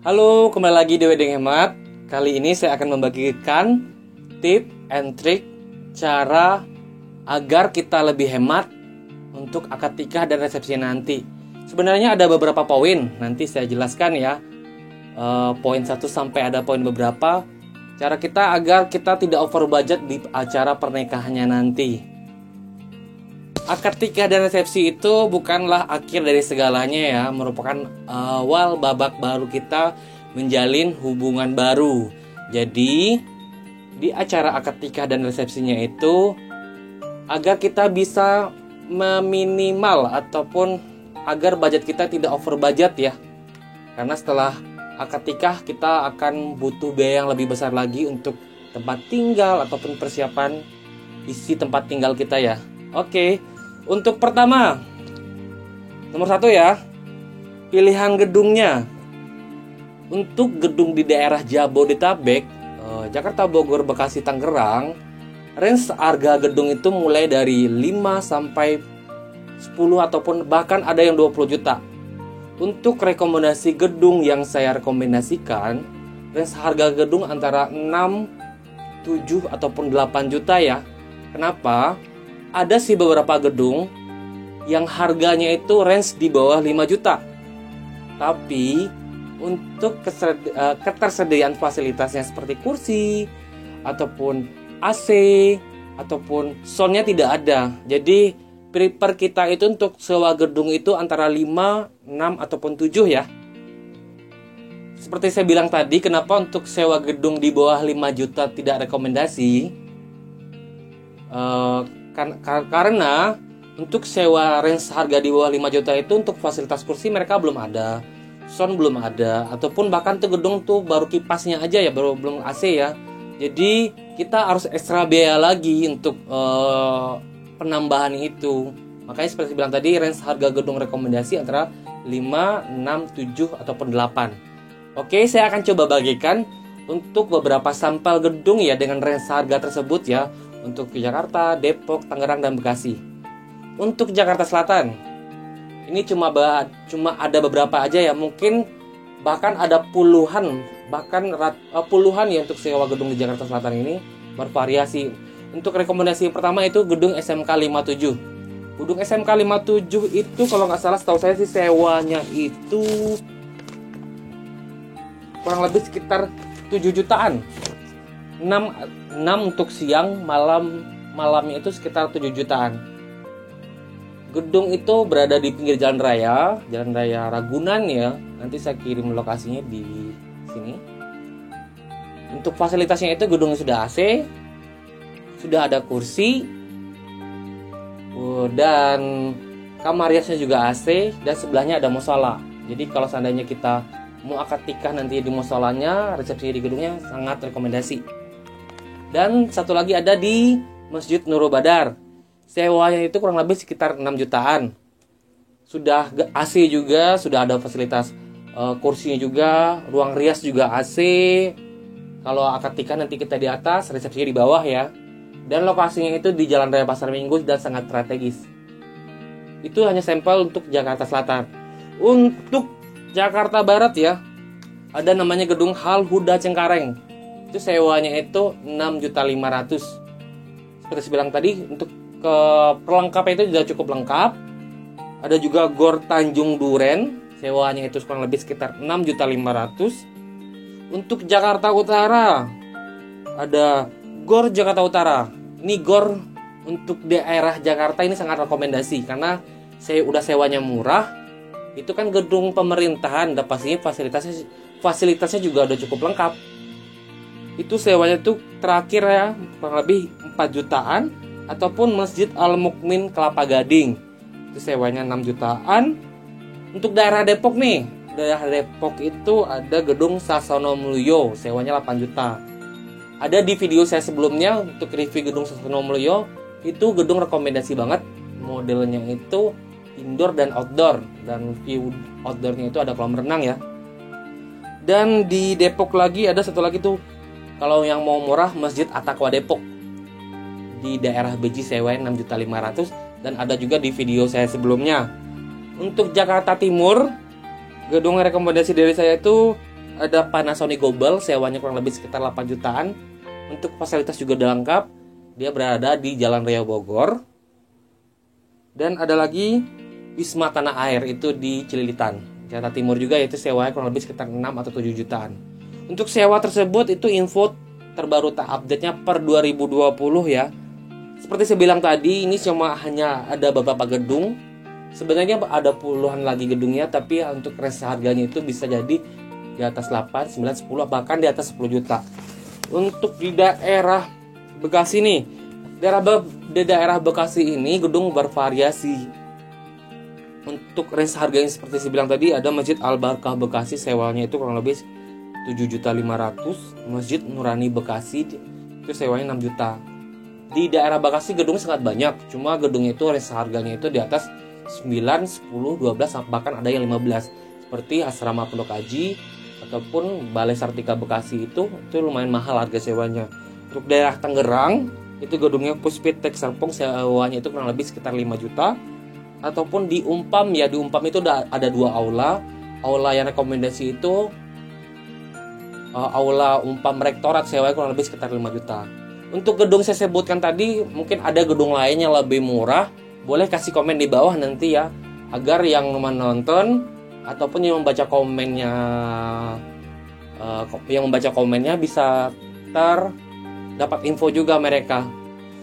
Halo, kembali lagi di Wedding Hemat. Kali ini saya akan membagikan tip and trick cara agar kita lebih hemat untuk akad nikah dan resepsi nanti. Sebenarnya ada beberapa poin, nanti saya jelaskan ya. Poin 1 sampai ada poin beberapa. Cara kita agar kita tidak over budget di acara pernikahannya nanti. Akad nikah dan resepsi itu bukanlah akhir dari segalanya ya, merupakan awal babak baru kita menjalin hubungan baru. Jadi di acara akad nikah dan resepsinya itu agar kita bisa meminimal ataupun agar budget kita tidak over budget ya. Karena setelah akad nikah kita akan butuh biaya yang lebih besar lagi untuk tempat tinggal ataupun persiapan isi tempat tinggal kita ya. Oke. Untuk pertama, nomor 1 ya, pilihan gedungnya. Untuk gedung di daerah Jabodetabek, Jakarta, Bogor, Bekasi, Tangerang, range harga gedung itu mulai dari 5 sampai 10 ataupun bahkan ada yang 20 juta. Untuk rekomendasi gedung yang saya rekomendasikan, range harga gedung antara 6, 7 ataupun 8 juta ya. Kenapa? Ada sih beberapa gedung yang harganya itu range di bawah 5 juta. Tapi untuk ketersediaan fasilitasnya seperti kursi ataupun AC ataupun soundnya tidak ada. Jadi prefer kita itu untuk sewa gedung itu antara 5, 6 ataupun 7 ya. Seperti saya bilang tadi, kenapa untuk sewa gedung di bawah 5 juta tidak rekomendasi? Karena untuk sewa range harga di bawah 5 juta itu untuk fasilitas kursi mereka belum ada, sound belum ada, ataupun bahkan tuh gedung tuh baru kipasnya aja ya, belum AC ya. Jadi kita harus ekstra biaya lagi untuk penambahan itu. Makanya seperti bilang tadi, range harga gedung rekomendasi antara 5, 6, 7 ataupun 8. Oke, saya akan coba bagikan untuk beberapa sampel gedung ya dengan range harga tersebut ya. Untuk Jakarta, Depok, Tangerang, dan Bekasi. Untuk Jakarta Selatan, ini cuma ada beberapa aja ya. Mungkin bahkan ada puluhan ya untuk sewa gedung di Jakarta Selatan ini, bervariasi. Untuk rekomendasi pertama itu gedung SMK 57. Gedung SMK 57 itu kalau nggak salah, setahu saya sih sewanya itu kurang lebih sekitar 7 jutaan. 6 untuk siang, malamnya itu sekitar 7 jutaan. Gedung itu berada di pinggir Jalan Raya Ragunan ya. Nanti saya kirim lokasinya di sini. Untuk fasilitasnya itu gedungnya sudah AC, sudah ada kursi, dan kamar riasnya juga AC, dan sebelahnya ada musola. Jadi kalau seandainya kita mau akad nikah nanti di musolanya, resepsinya di gedungnya, sangat rekomendasi. Dan satu lagi ada di Masjid Nurul Badar. Sewanya itu kurang lebih sekitar 6 jutaan. Sudah AC juga, sudah ada fasilitas kursinya juga, ruang rias juga AC. Kalau akad nikah nanti kita di atas, resepsinya di bawah ya. Dan lokasinya itu di Jalan Raya Pasar Minggu dan sangat strategis. Itu hanya sampel untuk Jakarta Selatan. Untuk Jakarta Barat ya, ada namanya gedung Hal Huda Cengkareng. Itu sewanya itu 6.500.000. Seperti saya bilang tadi, untuk ke perlengkapan itu sudah cukup lengkap. Ada juga Gor Tanjung Duren, sewanya itu kurang lebih sekitar 6.500.000. Untuk Jakarta Utara ada Gor Jakarta Utara. Ini Gor untuk daerah Jakarta ini sangat rekomendasi karena saya udah sewanya murah. Itu kan gedung pemerintahan, dan pastinya fasilitasnya juga udah cukup lengkap. Itu sewanya tuh terakhir ya kurang lebih 4 jutaan. Ataupun Masjid Al-Mukmin Kelapa Gading, itu sewanya 6 jutaan. Untuk daerah Depok nih, daerah Depok itu ada gedung Sasono Mulyo, sewanya 8 juta. Ada di video saya sebelumnya untuk review gedung Sasono Mulyo. Itu gedung rekomendasi banget. Modelnya itu indoor dan outdoor, dan view outdoornya itu ada kolam renang ya. Dan di Depok lagi ada satu lagi tuh, kalau yang mau murah, Masjid At-Taqwa Depok di daerah Beji, sewain 6.500.000. Dan ada juga di video saya sebelumnya. Untuk Jakarta Timur, gedung rekomendasi dari saya itu Ada Panasonic Global, sewanya kurang lebih sekitar 8 jutaan. Untuk fasilitas juga udah lengkap. Dia berada di Jalan Raya Bogor. Dan ada lagi Wisma Tanah Air, itu di Cililitan, Jakarta Timur juga, yaitu sewanya kurang lebih sekitar 6 atau 7 jutaan. Untuk sewa tersebut itu info terbaru update-nya per 2020 ya. Seperti saya bilang tadi, ini cuma hanya ada beberapa gedung. Sebenarnya ada puluhan lagi gedungnya, tapi untuk range harganya itu bisa jadi di atas 8, 9, 10, bahkan di atas 10 juta. Untuk di daerah Bekasi nih, di daerah Bekasi ini gedung bervariasi. Untuk range harganya seperti saya bilang tadi, ada Masjid Al-Barkah Bekasi, sewanya itu kurang lebih 7.500.000. Masjid Nurani Bekasi itu sewanya 6 juta. Di daerah Bekasi gedung sangat banyak, cuma gedungnya itu range harganya itu di atas 9, 10, 12, bahkan ada yang 15. Seperti Asrama Pondok Haji ataupun Balai Sartika Bekasi itu lumayan mahal harga sewanya. Untuk daerah Tangerang itu gedungnya Puspitek Serpong, sewanya itu kurang lebih sekitar 5 juta. Ataupun di Umpam ya, di Umpam itu ada 2 aula. Aula yang rekomendasi itu aula Umpam Rektorat, sewanya kurang lebih sekitar 5 juta. Untuk gedung saya sebutkan tadi, mungkin ada gedung lain yang lebih murah. Boleh kasih komen di bawah nanti ya, agar yang menonton ataupun yang membaca komennya bisa dapat info juga mereka.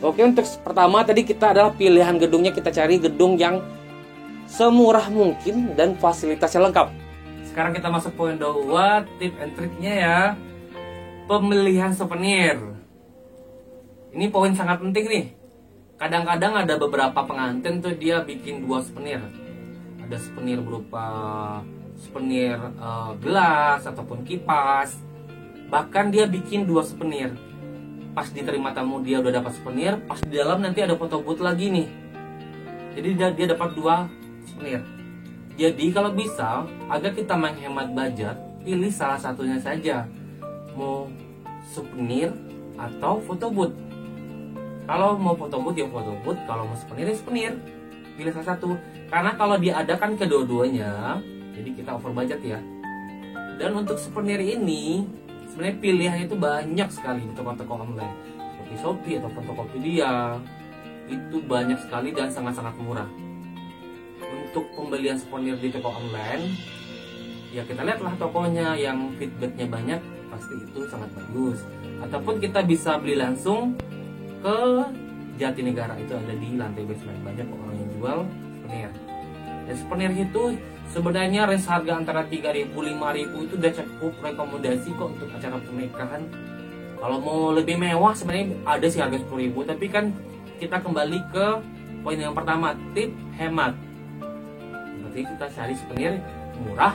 Oke, untuk pertama tadi kita adalah pilihan gedungnya, kita cari gedung yang semurah mungkin dan fasilitasnya lengkap. Sekarang kita masuk poin 2, tip and triknya ya. Pemilihan souvenir. Ini poin sangat penting nih. Kadang-kadang ada beberapa pengantin tuh dia bikin 2 souvenir. Ada souvenir berupa souvenir gelas ataupun kipas. Bahkan dia bikin 2 souvenir. Pas diterima tamu dia udah dapat souvenir, pas di dalam nanti ada foto booth lagi nih. Jadi dia dapat 2 souvenir. Jadi kalau bisa, agar kita menghemat budget, pilih salah satunya saja. Mau souvenir atau foto booth. Kalau mau foto booth ya foto booth, kalau mau souvenir ya souvenir. Pilih salah satu. Karena kalau diadakan kedua-duanya, jadi kita over budget ya. Dan untuk souvenir ini sebenarnya pilihannya itu banyak sekali di toko-toko online seperti Shopee atau Tokopedia. Itu banyak sekali dan sangat-sangat murah. Untuk pembelian souvenir di toko online, ya kita lihatlah tokonya yang feedbacknya banyak, pasti itu sangat bagus. Ataupun kita bisa beli langsung ke Jatinegara, itu ada di lantai basement, banyak orang yang jual souvenir. Dan souvenir itu sebenarnya range harga antara 3.000 5.000 itu udah cukup rekomendasi kok untuk acara pernikahan. Kalau mau lebih mewah sebenarnya ada sih harga 10.000, tapi kan kita kembali ke poin yang pertama, tip hemat. Berarti kita cari souvenir murah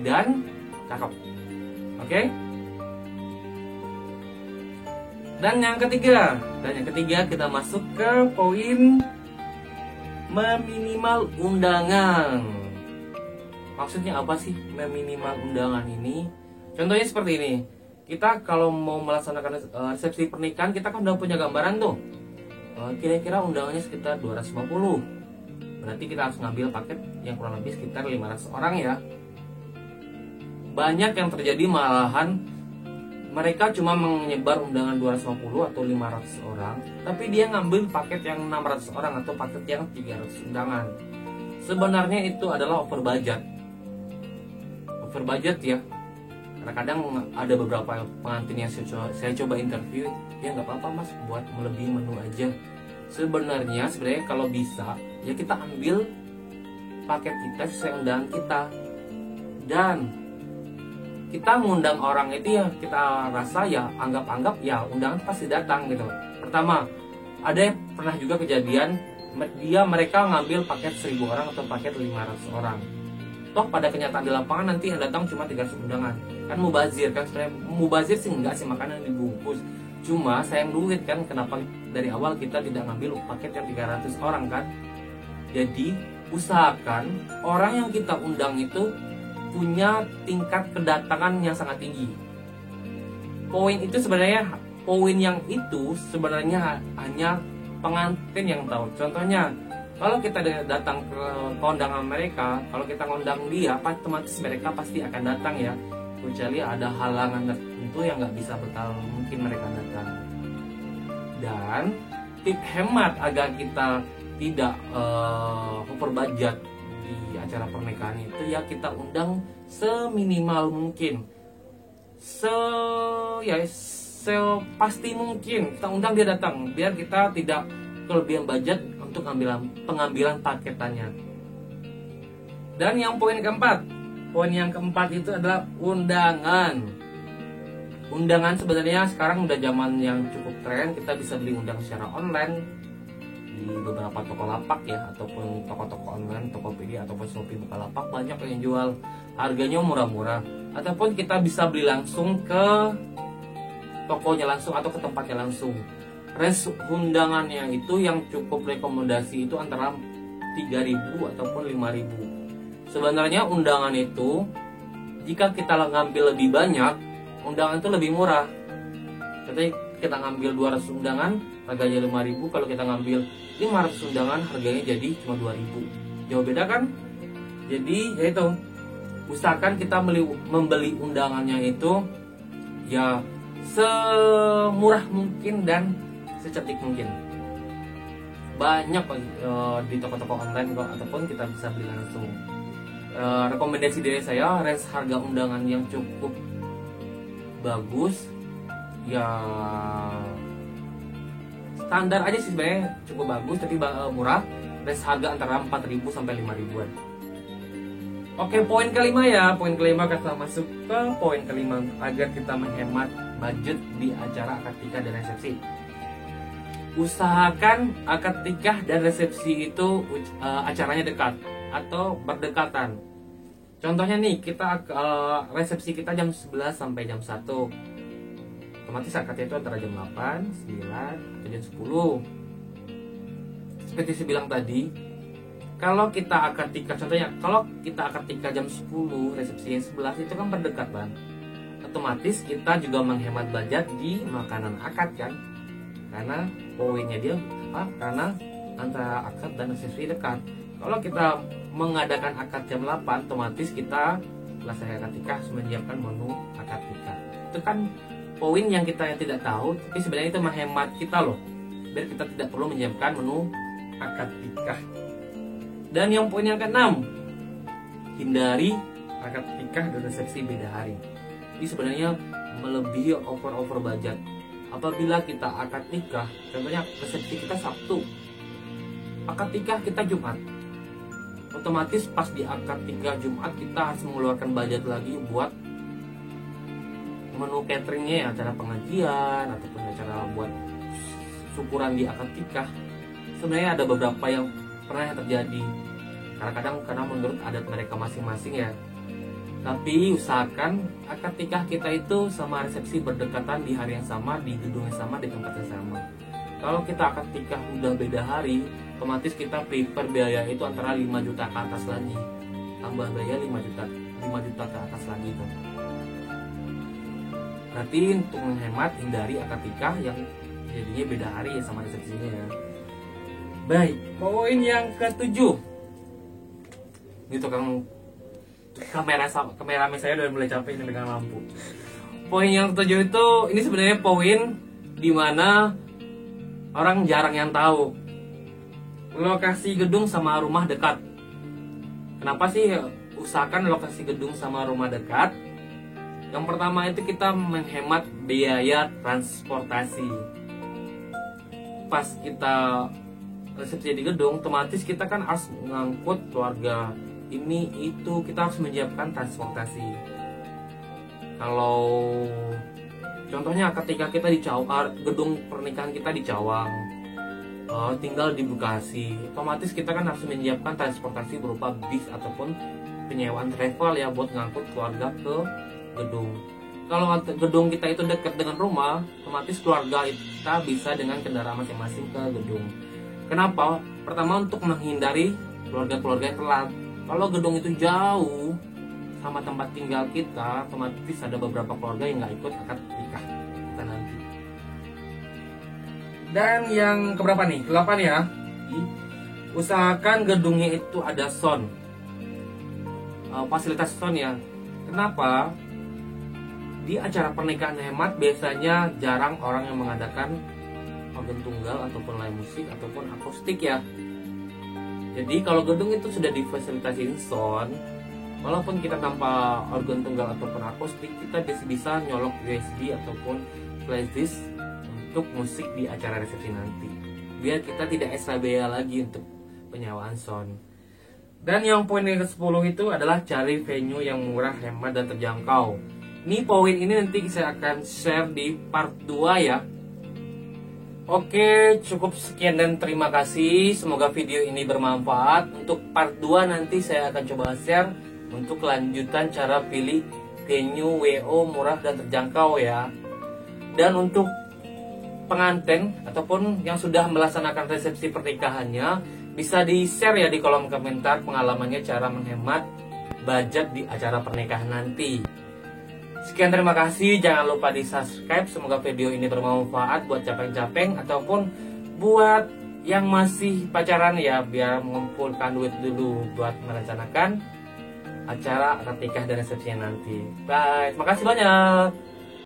dan cakep. Oke? Dan yang ketiga kita masuk ke poin meminimal undangan. Maksudnya apa sih meminimal undangan ini? Contohnya seperti ini. Kita kalau mau melaksanakan resepsi pernikahan, kita kan udah punya gambaran tuh. Kira-kira undangannya sekitar 250. Berarti kita harus ngambil paket yang kurang lebih sekitar 500 orang ya. Banyak yang terjadi malahan mereka cuma menyebar undangan 250 atau 500 orang, tapi dia ngambil paket yang 600 orang atau paket yang 300 undangan. Sebenarnya itu adalah over budget. Over budget ya. Karena kadang ada beberapa pengantin yang saya coba interview, ya nggak apa-apa mas, buat melebihi menu aja. Sebenarnya kalau bisa, ya kita ambil paket kita sesuai undangan kita. Dan kita mengundang orang itu ya kita rasa ya anggap ya undangan pasti datang gitu. Pertama, ada pernah juga kejadian mereka ngambil paket 1.000 orang atau paket 500 orang. Toh pada kenyataan di lapangan nanti yang datang cuma 300 undangan. Kan mubazir kan, sebenarnya mubazir sih enggak sih, makanan dibungkus. Cuma sayang duit kan, kenapa dari awal kita tidak ngambil paket yang 300 orang kan. Jadi usahakan orang yang kita undang itu punya tingkat kedatangan yang sangat tinggi. Poin yang itu sebenarnya hanya pengantin yang tahu. Contohnya Kalau kita datang ke kondangan mereka, kalau kita ngundang dia, otomatis mereka pasti akan datang ya. Kecuali ada halangan tertentu yang nggak bisa bakal mungkin mereka datang. Dan tip hemat agar kita tidak over budget di acara pernikahan itu ya, kita undang seminimal mungkin, pasti mungkin kita undang dia datang, biar kita tidak kelebihan budget untuk pengambilan paketannya. Dan yang poin keempat itu adalah undangan. Undangan sebenarnya sekarang udah zaman yang cukup tren, kita bisa beli undang secara online di beberapa toko lapak ya, ataupun toko-toko online, Tokopedia ataupun Shopee, Bukalapak, banyak yang jual, harganya murah-murah. Ataupun kita bisa beli langsung ke tokonya langsung atau ke tempatnya langsung. Range undangannya itu yang cukup rekomendasi itu antara 3.000 ataupun 5.000. Sebenarnya undangan itu jika kita ngambil lebih banyak, undangan itu lebih murah. Jadi kita ngambil 200 undangan harganya 5.000, kalau kita ngambil 500 undangan harganya jadi cuma 2.000. Jauh beda kan? Jadi yaitu usahakan kita membeli undangannya itu ya semurah mungkin dan secantik mungkin. Banyak di toko-toko online kok, ataupun kita bisa beli langsung. Rekomendasi dari saya, range harga undangan yang cukup bagus ya, standar aja sih sebenarnya, cukup bagus tapi murah. Range harga antara 4.000 sampai 5.000-an. Oke, poin kelima ya. Poin kelima, kita masuk ke poin kelima agar kita menghemat budget di acara akad nikah dan resepsi. Usahakan akad nikah dan resepsi itu acaranya dekat atau berdekatan. Contohnya nih, kita resepsi kita jam 11 sampai jam 1. Otomatis akadnya itu antara jam 8, 9, atau jam 10. Seperti saya bilang tadi, kalau kita akad nikah, contohnya kalau kita akad nikah jam 10, resepsi jam 11, itu kan berdekat kan. Otomatis kita juga menghemat budget di makanan akad kan. Karena poinnya dia karena antara akad dan resepsi dekat. Kalau kita mengadakan akad jam 8, otomatis kita selesai akad nikah harus menyiapkan menu akad nikah. Itu kan poin yang kita tidak tahu, tapi sebenarnya itu menghemat kita loh, biar kita tidak perlu menyiapkan menu akad nikah. Dan yang poin yang ke-6, hindari akad nikah dan resepsi beda hari. Ini sebenarnya melebihi over budget. Apabila kita akad nikah, contohnya resepsi kita Sabtu, akad nikah kita Jumat, otomatis pas di akad nikah Jumat kita harus mengeluarkan budget lagi buat menu cateringnya ya, acara pengajian ataupun acara buat syukuran di akad nikah. Sebenarnya ada beberapa yang pernah terjadi, karena menurut adat mereka masing-masing ya. Tapi usahakan akad nikah kita itu sama resepsi berdekatan di hari yang sama, di gedung yang sama, di tempat yang sama. Kalau kita akad nikah udah beda hari, otomatis kita prepare biaya itu antara 5 juta ke atas lagi. Tambah biaya 5 juta ke atas lagi tuh. Berarti untuk menghemat, hindari akad nikah yang jadinya beda hari ya sama resepsinya ya. Baik, poin yang ke-7. Ini tukang kameramen saya udah mulai capek ini dengan lampu. Poin yang ke-7 itu, ini sebenarnya poin dimana orang jarang yang tahu. Lokasi gedung sama rumah dekat. Kenapa sih usahakan lokasi gedung sama rumah dekat? Yang pertama itu kita menghemat biaya transportasi. Pas kita resepsi di gedung, otomatis kita kan harus mengangkut keluarga ini itu, kita harus menyiapkan transportasi. Kalau contohnya ketika kita di gedung pernikahan kita di Cawang, tinggal di Bekasi, otomatis kita kan harus menyiapkan transportasi berupa bis ataupun penyewaan travel ya buat ngangkut keluarga ke gedung. Kalau gedung kita itu dekat dengan rumah, otomatis keluarga kita bisa dengan kendaraan masing-masing ke gedung. Kenapa? Pertama, untuk menghindari keluarga-keluarga yang telat. Kalau gedung itu jauh sama tempat tinggal kita, otomatis ada beberapa keluarga yang nggak ikut akad nikah kita nanti. Dan yang keberapa nih? 8 ya. usahakan gedungnya itu ada sound, fasilitas sound ya. Kenapa? Di acara pernikahan hemat biasanya jarang orang yang mengadakan organ tunggal ataupun live musik ataupun akustik ya. Jadi kalau gedung itu sudah difasilitasin sound, walaupun kita tanpa organ tunggal ataupun akustik, kita bisa nyolok USB ataupun flash disk untuk musik di acara resepsi nanti, biar kita tidak extra biaya lagi untuk penyewaan sound. Dan yang poin yang ke-10 itu adalah cari venue yang murah, hemat, dan terjangkau. Ini poin ini nanti saya akan share di part 2 ya. Oke, cukup sekian dan terima kasih. Semoga video ini bermanfaat. Untuk part 2 nanti saya akan coba share untuk kelanjutan cara pilih venue WO murah dan terjangkau ya. Dan untuk pengantin ataupun yang sudah melaksanakan resepsi pernikahannya, bisa di-share ya di kolom komentar pengalamannya cara menghemat budget di acara pernikahan nanti. Sekian terima kasih, jangan lupa di subscribe. Semoga video ini bermanfaat buat capeng-capeng ataupun buat yang masih pacaran ya, biar mengumpulkan duit dulu buat merencanakan acara akad nikah dan resepsinya nanti. Bye, terima kasih banyak.